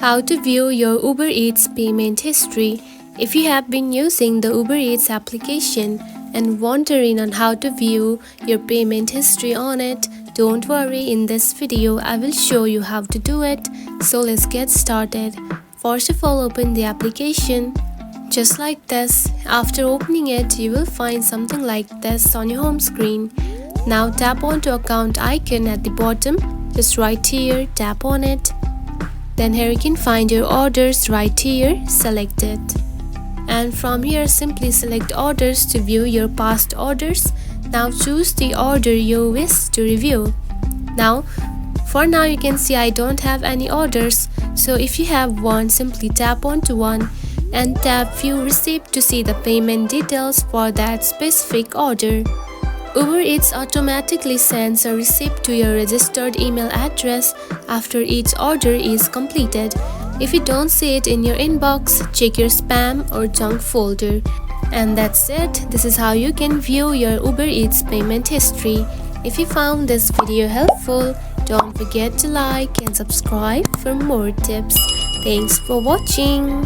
How to view your Uber Eats payment history. If you have been using the Uber Eats application and wondering on how to view your payment history on it, don't worry, in this video I will show you how to do it. So let's get started. First of all, open the application. Just like this. After opening it, you will find something like this on your home screen. Now tap onto account icon at the bottom. Just right here, tap on it. Then here you can find your orders right here, select it. And from here simply select orders to view your past orders. Now choose the order you wish to review. Now for now you can see I don't have any orders, so if you have one, simply tap onto one and tap view receipt to see the payment details for that specific order. Uber Eats automatically sends a receipt to your registered email address after each order is completed. If you don't see it in your inbox, check your spam or junk folder. And that's it. This is how you can view your Uber Eats payment history. If you found this video helpful, don't forget to like and subscribe for more tips. Thanks for watching.